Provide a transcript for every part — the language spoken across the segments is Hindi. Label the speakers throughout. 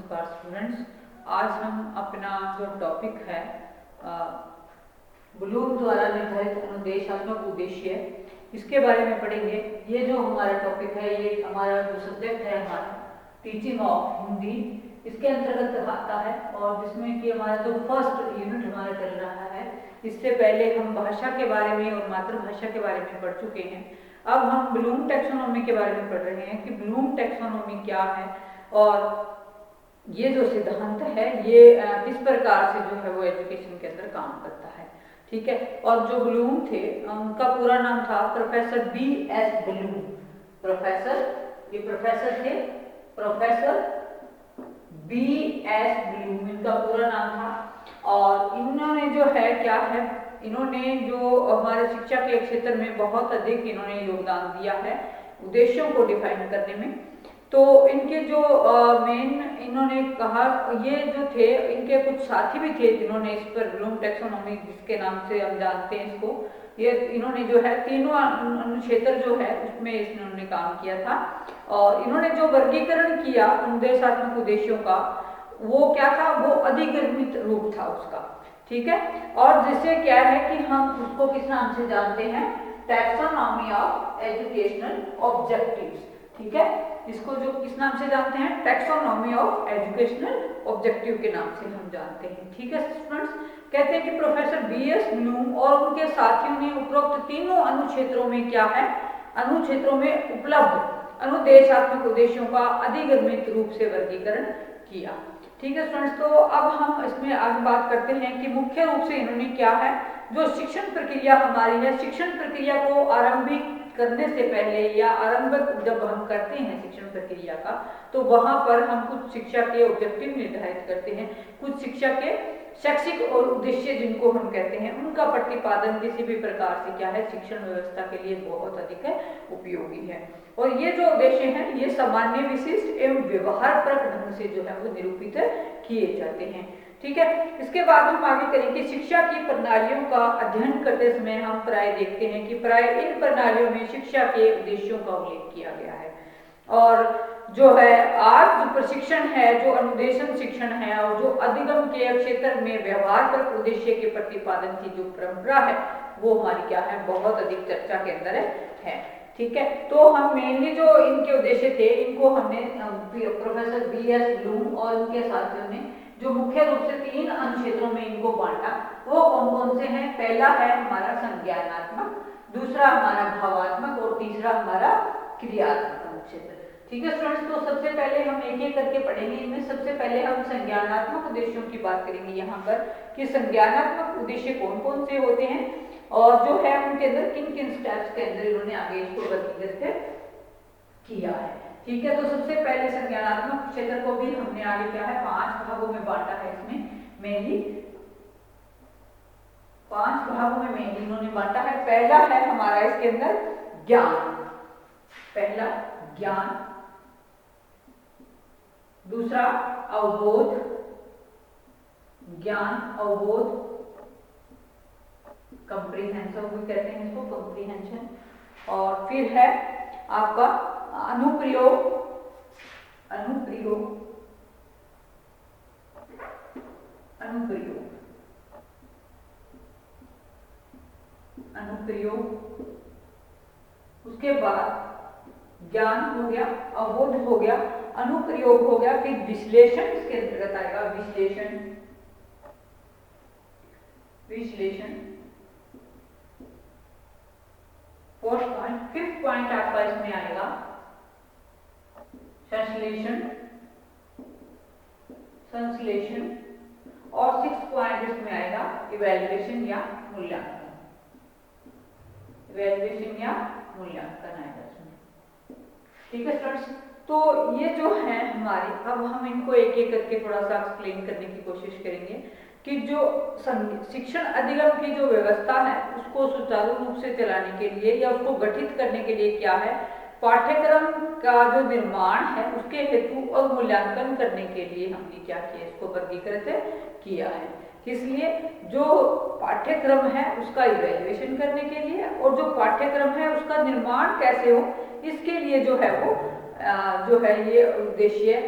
Speaker 1: नमस्कार स्टूडेंट्स। आज हम अपना जो टॉपिक है ब्लूम द्वारा निर्धारित अनुदेशात्मक उद्देश्य इसके बारे में पढ़ेंगे। ये जो हमारा टॉपिक है, ये हमारा जो सब्जेक्ट है हमारा टीचिंग ऑफ हिंदी, इसके अंतर्गत आता है और जिसमें कि हमारा जो फर्स्ट यूनिट हमारा चल रहा है। इससे पहले हम भाषा के बारे में और मातृभाषा के बारे में पढ़ चुके हैं। अब हम ब्लूम टैक्सोनॉमी के बारे में पढ़ रहे हैं कि ब्लूम टैक्सोनॉमी क्या है और ये जो सिद्धांत है ये किस प्रकार से जो है वो एजुकेशन के अंदर काम करता है। ठीक है। और जो ब्लूम थे उनका पूरा नाम था प्रोफेसर B.S. ब्लूम। ये प्रोफेसर थे प्रोफेसर B.S. ब्लूम, इनका पूरा नाम था। और इन्होंने जो है क्या है, इन्होंने जो हमारे शिक्षा के क्षेत्र में बहुत अधिक इन्होंने योगदान दिया है उद्देश्यों को डिफाइन करने में। तो इनके जो मेन इन्होंने कहा, ये जो थे इनके कुछ साथी भी थे जिन्होंने इस पर ब्लूम टैक्सोनॉमी जिसके नाम से हम जानते हैं इसको, ये इन्होंने जो है तीनों अनुक्षेत्र जो है उसमें इन्होंने काम किया था। और इन्होंने जो वर्गीकरण किया अनुदेशात्मक उद्देश्यों का, वो क्या था, वो अधिगमित रूप था उसका। ठीक है। और जिससे क्या है कि हम उसको किस नाम से जानते हैं, टैक्सोनॉमी ऑफ एजुकेशनल ऑब्जेक्टिव्स। ठीक है। इसको जो किस नाम से जानते हैं, टैक्सोनॉमी ऑफ एजुकेशनल ऑब्जेक्टिव के नाम से हम जानते हैं। ठीक है स्टूडेंट्स। कहते हैं कि प्रोफेसर B.S. ब्लूम और उनके साथियों ने उपरोक्त तीनों अनुक्षेत्रों में क्या है, अनुक्षेत्रों में उपलब्ध अनुदेशात्मक उद्देश्यों का अधिगमित रूप से वर्गीकरण किया। ठीक है स्टूडेंट्स। तो अब हम इसमें आगे बात करते हैं कि मुख्य रूप से इन्होंने क्या है, जो शिक्षण प्रक्रिया हमारी है, शिक्षण प्रक्रिया को आरंभिक करने से पहले या आरंभ जब हम करते हैं शिक्षण प्रक्रिया का, तो वहां पर हम कुछ शिक्षा के ऑब्जेक्टिव निर्धारित करते हैं, कुछ शिक्षा के शैक्षिक और उद्देश्य जिनको हम कहते हैं, उनका प्रतिपादन किसी भी प्रकार से क्या है, शिक्षण व्यवस्था के लिए बहुत अधिक है, उपयोगी है। और ये जो उद्देश्य हैं ये सामान्य, विशिष्ट एवं व्यवहारपरक ढंग से जो है वो निरूपित किए जाते हैं। ठीक है। इसके बाद हम आगे करेंगे शिक्षा की प्रणालियों का अध्ययन करते समय हम प्राय देखते हैं कि प्राय इन प्रणालियों में शिक्षा के उद्देश्यों का उल्लेख किया गया है। और जो है आज जो प्रशिक्षण है, जो अनुदेशन शिक्षण है और जो अधिगम के क्षेत्र में व्यवहार पर उद्देश्य के प्रतिपादन की जो परंपरा है वो हमारी क्या है, बहुत अधिक चर्चा के अंदर है। ठीक है। तो हम मेनली जो इनके उद्देश्य थे इनको हमने प्रोफेसर B.S. ब्लूम और उनके साथियों ने जो मुख्य रूप से तीन अनुक्षेत्रों में इनको बांटा, वो कौन कौन से हैं। पहला है हमारा संज्ञानात्मक, दूसरा हमारा भावात्मक और तीसरा हमारा क्रियात्मक अनुक्षेत्र। ठीक है स्टूडेंट्स। तो सबसे पहले हम एक एक करके पढ़ेंगे। इनमें सबसे पहले हम संज्ञानात्मक उद्देश्यों की बात करेंगे यहाँ पर कि संज्ञानात्मक उद्देश्य कौन कौन से होते हैं और जो है उनके अंदर किन किन स्टेप्स के अंदर इन्होंने आगे इसको वर्गीकृत किया है। ठीक है। तो सबसे पहले संज्ञानात्मक क्षेत्र को भी हमने आगे क्या है, 5 भागों में बांटा है। इसमें मेनली 5 भागों में मेनली इन्होंने बांटा है। पहला है हमारा इसके अंदर ज्ञान, पहला ज्ञान, दूसरा अवबोध, ज्ञान अवबोध, कंप्रीहेंशन भी कहते हैं इसको, कंप्रीहेंशन। और फिर है आपका अनुप्रयोग, अनुप्रयोग, अनुप्रयोग, अनुप्रयोग। उसके बाद ज्ञान हो गया, अवबोध हो गया, अनुप्रयोग हो गया, फिर विश्लेषण इसके अंतर्गत आएगा, विश्लेषण, विश्लेषण। फोर्थ पॉइंट, फिफ्थ पॉइंट आपका इसमें आएगा संश्लेषण, संश्लेषण। और 6th पॉइंट इसमें आएगा इवैल्यूएशन या मूल्यांकन, इवैल्यूएशन या मूल्यांकन आएगा इसमें। ठीक है स्टूडेंट्स। तो ये जो है हमारी, अब हम इनको एक एक करके थोड़ा सा एक्सप्लेन करने की कोशिश करेंगे कि जो शिक्षण अधिगम की जो व्यवस्था है उसको सुचारू रूप से चलाने के लिए या उसको गठित करने के लिए क्या है, पाठ्यक्रम का जो निर्माण है उसके हेतु और मूल्यांकन करने के लिए हमने क्या किया, इसको वर्गीकृत किया है। इसलिए जो पाठ्यक्रम है उसका इवैल्यूएशन करने के लिए और जो पाठ्यक्रम है उसका निर्माण कैसे हो, इसके लिए जो है वो जो है ये उद्देश्य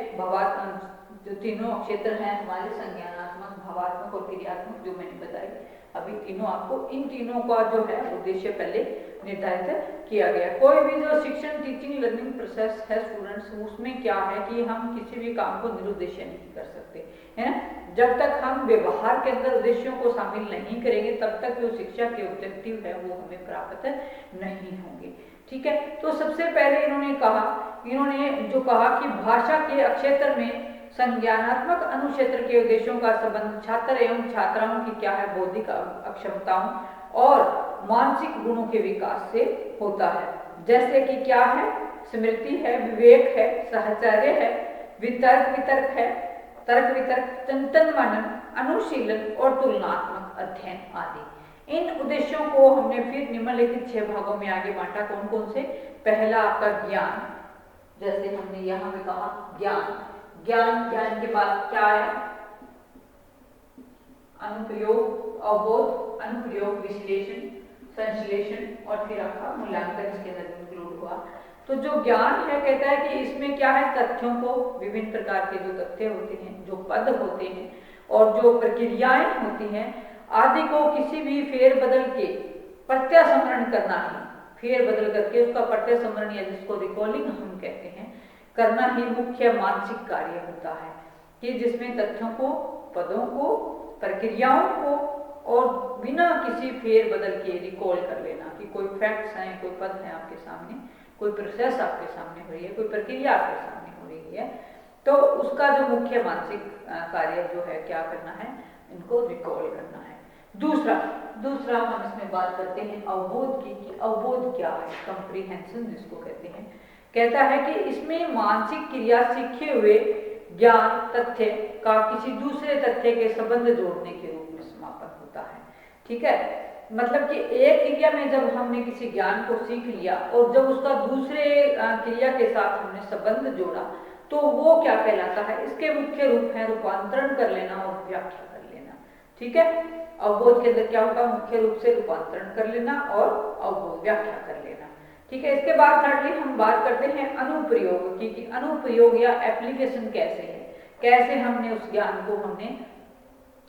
Speaker 1: जो तीनों क्षेत्र हैं हमारे संज्ञानात्मक, भावात्मक और क्रियात्मक जो मैंने बताई, अभी तीनों आपको इन तीनों का जो है उद्देश्य पहले निर्धारित किया गया। कोई भी जो शिक्षण टीचिंग लर्निंग प्रोसेस है स्टूडेंट्स, उसमें क्या है कि हम किसी भी काम को निरुद्देश्य नहीं कर सकते, है ना। जब तक हम व्यवहार के अंदर उद्देश्यों को शामिल नहीं करेंगे तब तक जो शिक्षा के ऑब्जेक्टिव है वो हमें प्राप्त नहीं होंगे, ठीक है। तो सबसे पहले इन्होंने जो कहा कि भाषा के क्षेत्र में संज्ञानात्मक अनुक्षेत्र के उद्देश्यों का संबंध छात्र एवं छात्राओं की क्या है, बौद्धिक अक्षमताओं और मानसिक गुणों के विकास से होता है। जैसे कि क्या है, स्मृति है, विवेक है, साहचर्य है, वितर्क है, तर्क वितर्क, चिंतन मनन, अनुशीलन और तुलनात्मक अध्ययन आदि। इन उद्देश्यों को हमने फिर निम्नलिखित 6 भागों में आगे बांटा। कौन कौन से? पहला आपका ज्ञान, जैसे हमने यहाँ पे कहा ज्ञान के बाद क्या आया, अनुप्रयोग, अवबोध, अनुप्रयोग, विश्लेषण, संश्लेषण और फिर आपका मूल्यांकन इसके अंदर इंक्लूड हुआ। तो जो ज्ञान है कहता है कि इसमें क्या है, तथ्यों को, विभिन्न प्रकार के जो तथ्य होते हैं, जो पद होते हैं और जो प्रक्रियाएं होती हैं आदि को किसी भी फेरबदल के प्रत्यास्मरण करना ही, फेरबदल करके उसका प्रत्यास्मरण या जिसको रिकॉलिंग हम कहते हैं, करना ही मुख्य मानसिक कार्य होता है, कि जिसमें तथ्यों को, पदों को, प्रक्रियाओं को और बिना किसी फेरबदल के रिकॉल कर लेना, कि कोई फैक्ट्स हैं, कोई पद हैं आपके सामने, कोई प्रोसेस आपके सामने हो रही है, कोई प्रक्रिया आपके सामने हो रही है, तो उसका जो मुख्य मानसिक कार्य जो है क्या करना है, इनको रिकॉल करना है। दूसरा हम इसमें बात करते हैं अवबोध की, कि अवबोध क्या है, कंप्रीहेंशन जिसको कहते हैं। कहता है कि इसमें मानसिक क्रिया सीखे हुए ज्ञान तथ्य का किसी दूसरे तथ्य के संबंध जोड़ने के रूप में समापन होता है, ठीक है। मतलब कि एक क्रिया में जब हमने किसी ज्ञान को सीख लिया और जब उसका दूसरे क्रिया के साथ हमने संबंध जोड़ा तो वो क्या कहलाता है, इसके मुख्य रूप है रूपांतरण कर लेना और व्याख्या कर लेना, ठीक है। अवबोध के अंदर क्या होगा, मुख्य रूप से रूपांतरण कर लेना और अवबोध व्याख्या कर लेना, ठीक है। इसके बाद थर्डली हम बात करते हैं अनुप्रयोग की, कि अनुप्रयोग या एप्लीकेशन कैसे है, कैसे हमने उस ज्ञान को,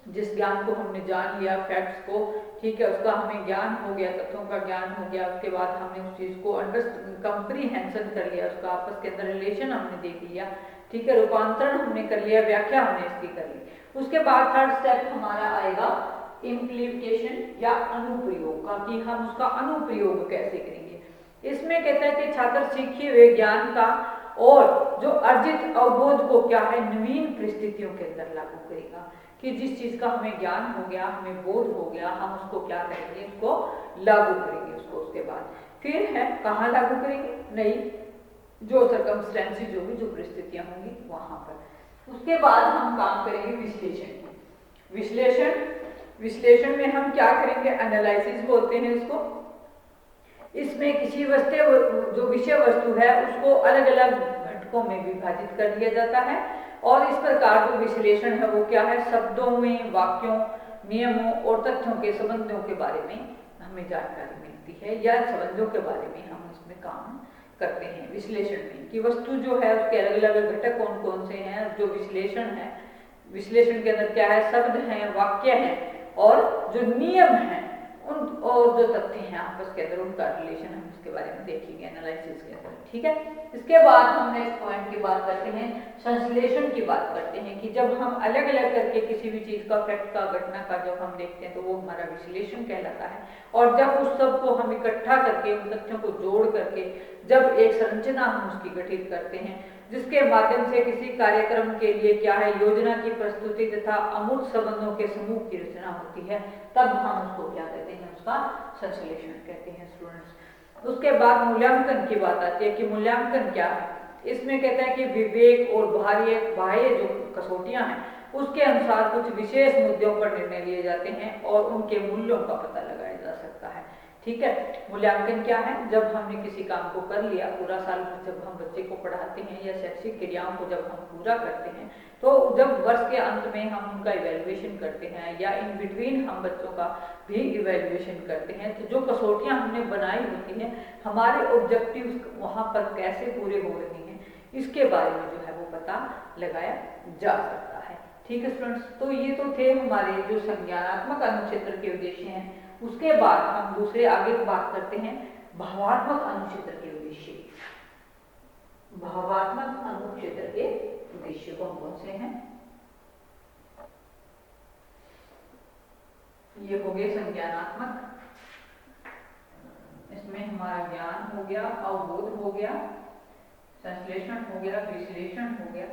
Speaker 1: जिस ज्ञान को हमने जान लिया, फैक्ट्स को, ठीक है, उसका हमें ज्ञान हो गया, तथ्यों का ज्ञान हो गया, उसके बाद हमने उस चीज को कंप्रीहेंशन कर लिया, उसका आपस के अंदर रिलेशन हमने देख लिया, ठीक है, रूपांतरण हमने कर लिया, व्याख्या हमने इसकी कर ली। उसके बाद थर्ड स्टेप हमारा आएगा इम्प्लीकेशन या अनुप्रयोग का, कि हम उसका अनुप्रयोग कैसे करेंगे। इसमें कहता है कि छात्र सीखे हुए ज्ञान का और जो अर्जित अवबोध को क्या है, नवीन परिस्थितियों के अंदर लागू करेगा, कि जिस चीज का हमें ज्ञान हो गया, हमें बोध हो गया, हम उसको क्या करेंगे, उसको लागू करेंगे। उसको उसके बाद फिर है कहाँ लागू करेंगे, नई जो सर्कमस्टेंसेस होगी, जो परिस्थितियां होंगी वहां पर। उसके बाद हम काम करेंगे विश्लेषण की। विश्लेषण में हम क्या करेंगे, एनालिसिस बोलते हैं इसको। इसमें किसी जो विषय वस्तु है उसको अलग अलग घटकों में विभाजित कर दिया जाता है और इस प्रकार जो विश्लेषण है वो क्या है, शब्दों में, वाक्यों, नियमों और तथ्यों के संबंधों के बारे में हमें जानकारी मिलती है, या संबंधों के बारे में हम इसमें काम करते हैं विश्लेषण में, कि वस्तु जो है उसके अलग अलग घटक कौन कौन से हैं। जो विश्लेषण है, विश्लेषण के अंदर क्या है, शब्द हैं, वाक्य हैं और जो नियम हैं उन, और जो तथ्य हैं आपस के अंदर, उनका रिलेशन हम इसके बारे में देखेंगे एनालिसिस के अंदर, ठीक है। इसके बाद हम नेक्स्ट पॉइंट की बात करते हैं, संश्लेषण की बात करते हैं, कि जब हम अलग अलग करके किसी भी चीज का, फैक्ट का, घटना का जब हम देखते हैं तो वो हमारा विश्लेषण कहलाता है। और जब उस सब को हम इकट्ठा करके, उन तथ्यों को जोड़ करके जब एक संरचना हम उसकी गठित करते हैं, जिसके माध्यम से किसी कार्यक्रम के लिए क्या है, योजना की प्रस्तुति तथा अमूर्त संबंधों के समूह की रचना होती है, तब हम उसको क्या कहते हैं, उसका संश्लेषण कहते हैं स्टूडेंट्स। उसके बाद मूल्यांकन की बात आती है, कि मूल्यांकन क्या है। इसमें कहता है कि विवेक और बाह्य जो कसौटियां हैं उसके अनुसार कुछ विशेष मुद्दों पर निर्णय लिए जाते हैं और उनके मूल्यों का पता लगाया जा सकता है, ठीक है। मूल्यांकन क्या है, जब हमने किसी काम को कर लिया, पूरा साल जब हम बच्चे को पढ़ाते हैं या शैक्षिक क्रियाओं को जब हम पूरा करते हैं, तो जब वर्ष के अंत में हम उनका इवैल्यूएशन करते हैं या इन बिटवीन हम बच्चों का भी इवैल्यूएशन करते हैं, तो जो कसौटियां हमने बनाई होती हैं, हमारे ऑब्जेक्टिव्स वहां पर कैसे पूरे हो रहे हैं, इसके बारे में जो है वो वो पता लगाया जा सकता है। ठीक है स्टूडेंट्स, तो ये तो थे हमारे जो संज्ञानात्मक अनुक्षेत्र के उद्देश्य हैं। उसके बाद हम दूसरे आगे बात करते हैं भावात्मक अनुक्षेत्र के उद्देश्य। भावात्मक अनुक्षेत्र के उद्देश्य कौन कौन से हैं? ये हो गए संज्ञानात्मक, इसमें हमारा ज्ञान हो गया, अवबोध हो गया, संश्लेषण हो गया, विश्लेषण हो गया,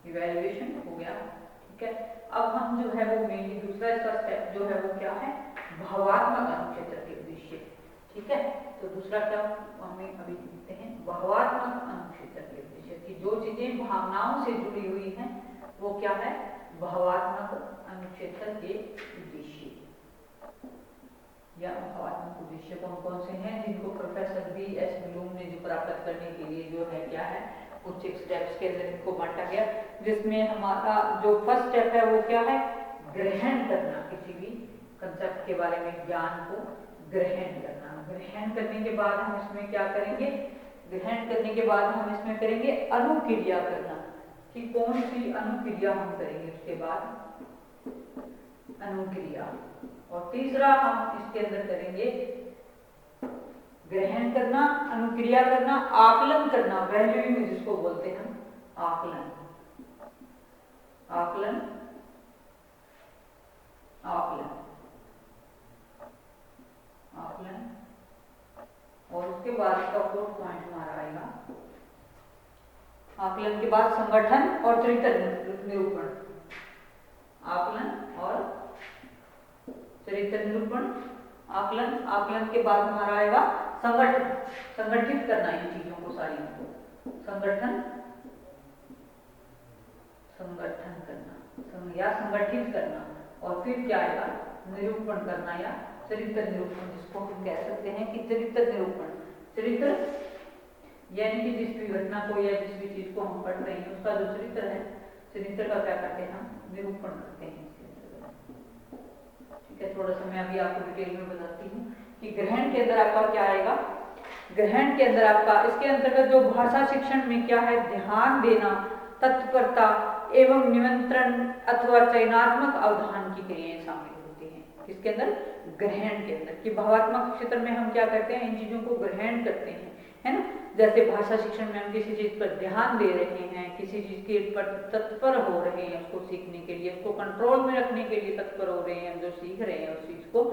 Speaker 1: इवैल्यूएशन हो गया। ठीक है, अब हम जो है वो मेनली दूसरा इसका स्टेप जो है वो क्या है, भावात्मक अनुक्षेत्र के उद्देश्य। ठीक है, तो दूसरा क्या हमें अभी देखते हैं, भावात्मक अनुक्षेत्र के उद्देश्य की जो चीजें भावनाओं से जुड़ी हुई हैं वो क्या है, भावात्मक अनुक्षेत्र के उद्देश्य। या भावात्मक उद्देश्य कौन कौन से हैं जिनको प्रोफेसर B.S. ब्लूम ने जो प्राप्त करने के लिए जो है क्या है कुछ एक स्टेप्स के अंदर इनको बांटा गया, जिसमें हमारा जो फर्स्ट स्टेप है वो क्या है, ग्रहण करना, किसी भी कंसेप्ट के बारे में ज्ञान को ग्रहण करना। ग्रहण करने के बाद हम इसमें क्या करेंगे, ग्रहण करने के बाद हम इसमें करेंगे अनुक्रिया करना, कि कौन सी अनुक्रिया हम करेंगे, उसके बाद अनुक्रिया। और तीसरा हम इसके अंदर करेंगे ग्रहण करना, अनुक्रिया करना, आकलन करना, वैल्यूइंग जिसको बोलते हैं आकलन, आकलन, आकलन, आकलन। और उसके बाद इसका फोर्थ पॉइंट हमारा आएगा, आकलन के बाद संगठन और चरित्र निरूपण, आकलन और चरित्र निरूपण, आकलन, आकलन के बाद हमारा आएगा संगठन, संगठित करना इन चीजों को, सारी को संगठन, संगठन करना या संगठित करना। और फिर क्या आएगा, निरूपण करना या चरित्र निरूपण, जिसको हम कह सकते हैं कि चरित्र निरूपण। चरित्र यानी कि जिस भी घटना को या जिस भी चीज को हम पढ़ रहे हैं उसका जो चरित्र है, चरित्र का क्या करते हैं हम, निरूपण करते हैं। ठीक है, थोड़ा सा मैं अभी आपको डिटेल में बताती हूँ कि ग्रहण के अंदर आपका क्या आएगा, ग्रहण के अंदर आपका इसके अंतर्गत जो भाषा शिक्षण में क्या है, ध्यान देना, तत्परता एवं निमंत्रण अथवा चयनात्मक अवधान की क्रियाएं शामिल होती हैं। इसके अंदर ग्रहण के अंदर कि भावात्मक क्षेत्र में हम क्या करते हैं, इन चीजों को ग्रहण करते हैं, है ना। जैसे भाषा शिक्षण में हम किसी चीज पर ध्यान दे रहे हैं, किसी चीज के पर तत्पर हो रहे हैं उसको सीखने के लिए, उसको कंट्रोल में रखने के लिए तत्पर हो रहे हैं, जो सीख रहे हैं उस चीज को।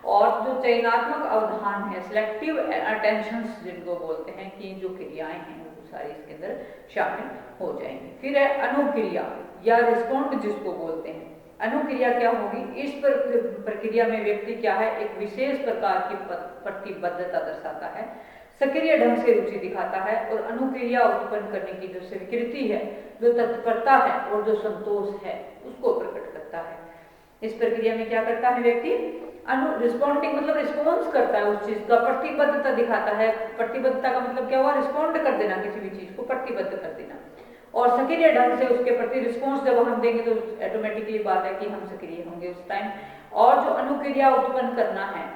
Speaker 1: और जो चयनात्मक अवधान है, सिलेक्टिव अटेंशंस जिनको बोलते हैं, कि जो क्रियाएं हैं वो सारी इसके अंदर शामिल हो जाएंगी। फिर है अनुक्रिया या रिस्पॉन्ड जिसको बोलते हैं। अनुक्रिया क्या होगी, इस प्रक्रिया में व्यक्ति क्या है, एक विशेष प्रकार की प्रतिबद्धता दर्शाता है, सक्रिय ढंग से रुचि दिखाता है और अनुक्रिया उत्पन्न करने की जो स्वीकृति है, जो तत्परता है और जो संतोष है उसको प्रकट करता है। इस प्रक्रिया में क्या करता है व्यक्ति, रिस्पॉन्डिंग मतलब रिस्पॉन्स करता है उस चीज का, प्रतिबद्धता दिखाता है। प्रतिबद्धता का मतलब क्या हुआ, रिस्पॉन्ड कर देना, किसी भी चीज को प्रतिबद्ध कर देना। और सक्रिय ढंग से उसके प्रति रिस्पॉन्स जब हम देंगे तो ऑटोमेटिकली बात है कि हम सक्रिय होंगे उस टाइम। और जो अनुक्रिया उत्पन्न करना है,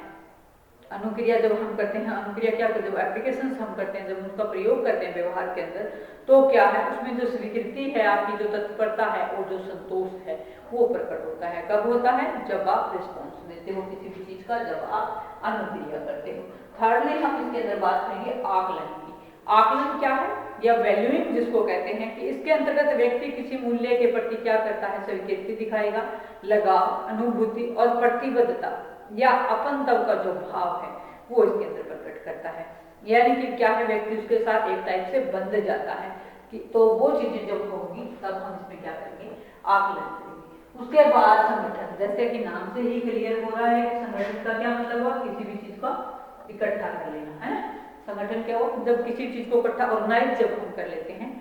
Speaker 1: अनुक्रिया जब हम करते हैं, अनुक्रिया क्या करते हैं, जब एप्लीकेशंस हम करते हैं, जब उसका प्रयोग करते हैं व्यवहार के अंदर, तो क्या है उसमें जो स्वीकृति है, आपकी जो तत्परता है और जो संतोष है वो प्रकट होता है। कब होता है, जब आप रिस्पॉन्स देते हो किसी भी चीज का, जब आप अनुक्रिया करते हो। थर्डली हम इसके अंदर बात करेंगे आकलन की। आकलन क्या है, या वैल्यूइंग जिसको कहते हैं, कि इसके अंतर्गत व्यक्ति किसी मूल्य के प्रति क्या करता है, स्वीकृति दिखाएगा, लगाव, अनुभूति और प्रतिबद्धता या अपनत्व का जो भाव है वो इसके अंदर प्रकट करता है। यानी कि क्या है, व्यक्ति उसके साथ एक टाइप से बंध जाता है कि, तो वो चीजें जब होंगी तब हम इसमें क्या करेंगे, आकलन करेंगे। उसके बाद संगठन, जैसे कि नाम से ही क्लियर हो रहा है कि संगठन का क्या मतलब हुआ, किसी भी चीज को इकट्ठा कर लेना, है ना। संगठन क्या हो, जब किसी चीज को इकट्ठा ऑर्गेनाइज जब हम कर लेते हैं,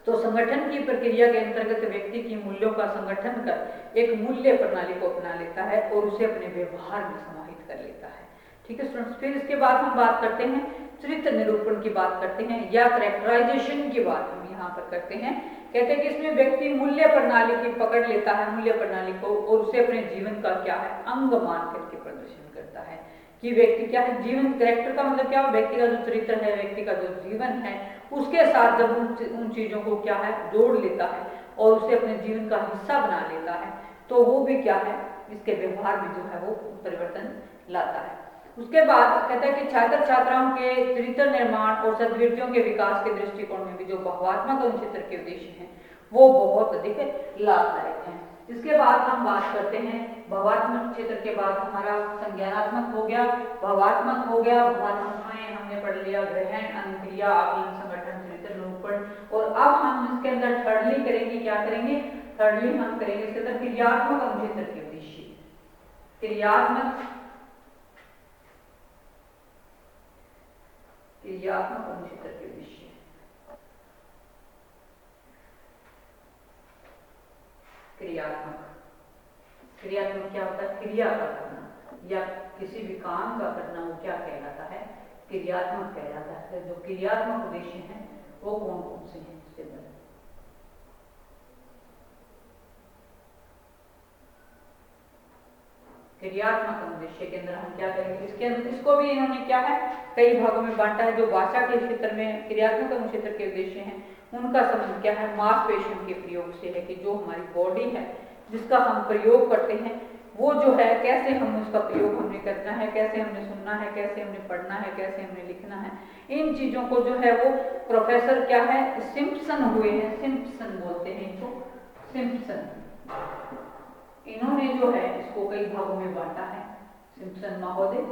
Speaker 1: तो संगठन की प्रक्रिया के अंतर्गत व्यक्ति की मूल्यों का संगठन कर एक मूल्य प्रणाली को अपना लेता है और उसे अपने व्यवहार में समाहित कर लेता है। ठीक है स्टूडेंट्स, फिर इसके बाद हम बात करते हैं चरित्र निरूपण की बात करते हैं, या कैरेक्टराइजेशन की बात हम यहाँ पर करते हैं। कहते हैं कि इसमें व्यक्ति मूल्य प्रणाली की पकड़ लेता है, मूल्य प्रणाली को, और उसे अपने जीवन का क्या है, अंग मान करके प्रदर्शन करता है। कि व्यक्ति क्या है, जीवन, कैरेक्टर का मतलब क्या है, व्यक्ति का जो चरित्र है, व्यक्ति का जो जीवन है उसके साथ जब उन चीज़ों को क्या है जोड़ लेता है और उसे अपने जीवन का हिस्सा बना लेता है तो वो भी क्या है, इसके व्यवहार में जो है वो परिवर्तन लाता है। उसके बाद कहता है कि छात्र छात्राओं के चरित्र निर्माण और सद्वृत्तियों के विकास के दृष्टिकोण में भी जो भावात्मक अनुक्षेत्र के उद्देश्य हैं वो बहुत अधिक लाभदायक हैं। इसके बाद हम बात करते हैं भावात्मक क्षेत्र के बाद हमारा संज्ञानात्मक हो गया, भावात्मक हो गया, भावात्मक में हमने पढ़ लिया ग्रहण, अनुक्रिया, आकलन, संगठन, चरित्र निरूपण। और अब हम इसके अंदर थर्डली करेंगे, क्या करेंगे, थर्डली हम करेंगे इसके अंदर क्रियात्मक अनुक्षेत्र के उद्देश्य। क्रियात्मक अनुक्षेत्र के उद्देश्य। क्रियात्मक क्या होता है, क्रिया का करना या किसी भी काम का करना, वो क्या कहलाता है, क्रियात्मक कहलाता है। जो क्रियात्मक उद्देश्य हैं वो कौन कौन से हैं इसके अंदर। क्रियात्मक उद्देश्य के अंदर हम क्या करेंगे, इसके अंदर इसको भी इन्होंने क्या है कई भागों में बांटा है। जो भाषा के क्षेत्र में क्रियात्मक अनुक्षेत्र के उद्देश्य हैं उनका संबंध क्या है, मांसपेशियों के प्रयोग से है कि जो हमारी बॉडी है जिसका हम प्रयोग करते हैं वो जो है कैसे हम उसका प्रयोग हमने करना है, कैसे हमने सुनना है, कैसे हमने पढ़ना है, कैसे हमने लिखना है। इन चीजों को जो है वो प्रोफेसर क्या है सिम्पसन हुए हैं, सिम्पसन बोलते हैं इनको, सिम्पसन। इन्होंने जो है इसको कई भागों में बांटा है, सिम्पसन महोदय।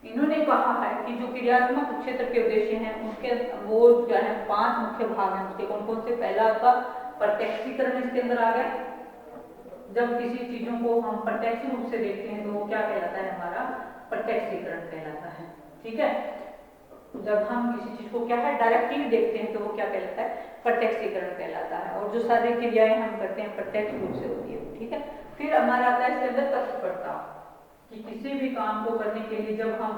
Speaker 1: इन्होंने कहा है कि जो क्रियात्मक क्षेत्र के उद्देश्य हैं उसके वो क्या है 5 मुख्य भाग हैं उसके। कौन कौन से, पहला आपका प्रत्यक्षीकरण इसके अंदर आ गया। जब किसी चीजों को हम प्रत्यक्ष रूप से देखते हैं तो वो क्या कहलाता है, हमारा प्रत्यक्षीकरण कहलाता है। ठीक है, जब हम किसी चीज को क्या है डायरेक्टली देखते हैं तो वो क्या कहलाता है, प्रत्यक्षीकरण कहलाता है। और जो सारी क्रियाएं हम करते हैं प्रत्यक्ष रूप से होती है। ठीक है, फिर हमारा आता है इसके अंदर तत्परता, कि किसी भी काम को करने के लिए जब हम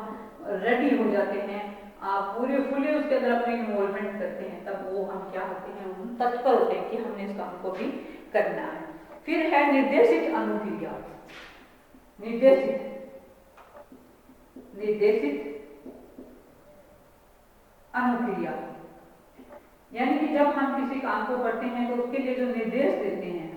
Speaker 1: रेडी हो जाते हैं, आप पूरे फुली उसके अंदर अपनी इन्वॉल्वमेंट करते हैं, तब वो हम क्या होते हैं, हम तत्पर होते हैं कि हमने इस काम को भी करना है। फिर है निर्देशित अनुक्रिया। निर्देशित अनुक्रिया यानी कि जब हम किसी काम को करते हैं तो उसके लिए जो निर्देश देते हैं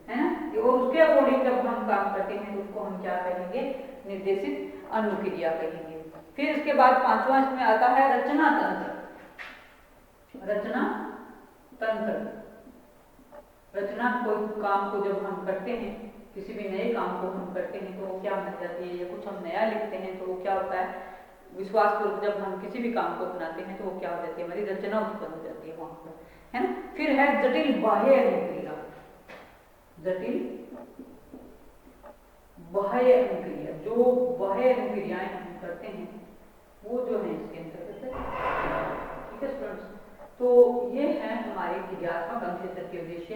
Speaker 1: है ना, और उसके अकॉर्डिंग जब हम काम करते हैं तो उसको हम क्या कहेंगे, निर्देशित अनुक्रिया कहेंगे। फिर इसके बाद 5वां इसमें आता है रचना तंत्र। रचना तंत्र, रचना कोई काम को जब हम करते हैं, किसी भी नए काम को हम करते हैं तो वो क्या बन जाती है, या कुछ हम नया लिखते हैं तो वो क्या होता है, विश्वासपूर्वक जब हम किसी भी काम को बनाते हैं तो वो क्या हो जाती है, हमारी रचना उत्पन्न हो जाती है वहां पर, है ना। फिर है जटिल बाह्य अनुक्रिया। जटिल बाह्य अनुक्रिया, जो बाह्य अनुक्रियाएं हम करते हैं वो जो है इसके अंतर्गत है। ठीक है स्टूडेंट्स, तो ये है हमारे क्रियात्मक अनुक्षेत्र के उद्देश्य।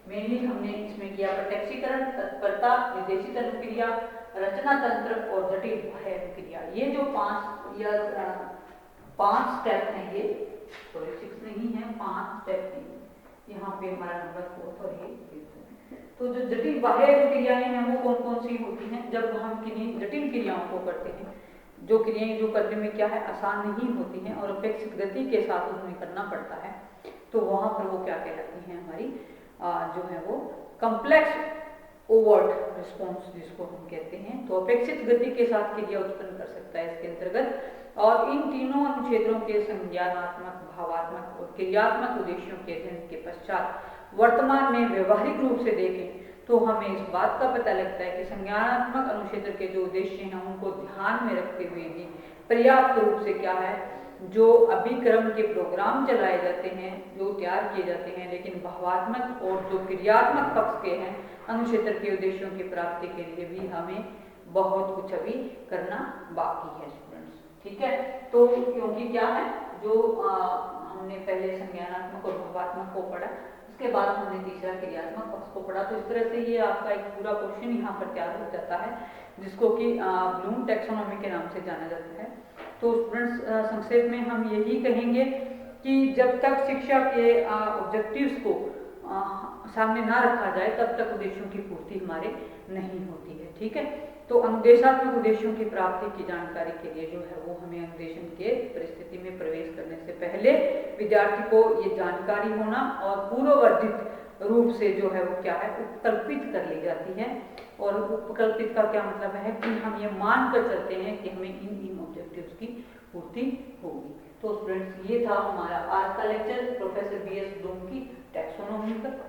Speaker 1: मेनली हमने इसमें किया प्रत्यक्षीकरण, तत्परता, निर्देशित अनुक्रिया, रचना तंत्र और जटिल बाह्य अनुक्रिया। ये जो 5 स्टेप हैं, ये सॉरी 6 नहीं है, 5 स्टेप हैं। यहाँ पे हमारा नंबर 4 और ये। तो जो जटिल बाह्य क्रियाएं हैं वो कौन कौन सी होती हैं, जब हम किन्हीं जटिल क्रियाओं को करते हैं, जो क्रियाएं जो करने में क्या है आसान नहीं होती हैं और अपेक्षित गति के साथ उन्हें करना पड़ता है, तो वहां पर वो क्या कहलाती हैं, हमारी जो है वो कॉम्प्लेक्स ओवर्ट रिस्पॉन्स जिसको हम कहते हैं। तो अपेक्षित गति के साथ क्रिया उत्पन्न कर सकता है इसके अंतर्गत। और इन तीनों अनुक्षेत्रों के संज्ञानात्मक, भावात्मक और क्रियात्मक उद्देश्यों के अध्ययन के पश्चात वर्तमान में व्यवहारिक रूप से देखें तो हमें इस बात का पता लगता है कि संज्ञानात्मक अनुक्षेत्र के जो उद्देश्य हैं उनको ध्यान में रखते हुए भी पर्याप्त रूप से क्या है, जो अभिक्रम के प्रोग्राम चलाए जाते हैं, जो तैयार किए जाते हैं, लेकिन भावात्मक और जो क्रियात्मक पक्ष के हैं अनुक्षेत्र के उद्देश्यों की प्राप्ति के लिए भी हमें बहुत कुछ अभी करना बाकी है स्टूडेंट्स। ठीक है, तो क्योंकि क्या है, जो हमने पहले संज्ञानात्मक और भावात्मक को पढ़ा, उसके बाद हमने तीसरा क्रियात्मक पक्ष को पढ़ा, तो इस तरह से ये आपका एक पूरा क्वेश्चन यहाँ पर तैयार हो जाता है, जिसको कि ब्लूम टैक्सोनॉमी के नाम से जाना जाता है। तो स्टूडेंट्स संक्षेप में हम यही कहेंगे कि जब तक शिक्षा के ऑब्जेक्टिव्स को सामने ना रखा जाए तब तक उद्देश्यों की पूर्ति हमारे नहीं होती है। ठीक है, तो अनुदेशात्मक उद्देश्यों की प्राप्ति की जानकारी के लिए जो है वो हमें अनुदेशन के परिस्थिति में प्रवेश करने से पहले विद्यार्थी को ये जानकारी होना और पूर्ववर्धित रूप से जो है वो क्या है उपकल्पित कर ली जाती है। और उपकल्पित का क्या मतलब है कि हम ये मान कर चलते हैं कि हमें इन ऑब्जेक्टिव्स की पूर्ति होगी। तो स्टूडेंट्स, ये था हमारा आज का लेक्चर प्रोफेसर BS ब्लूम की टैक्सोनॉमी पर।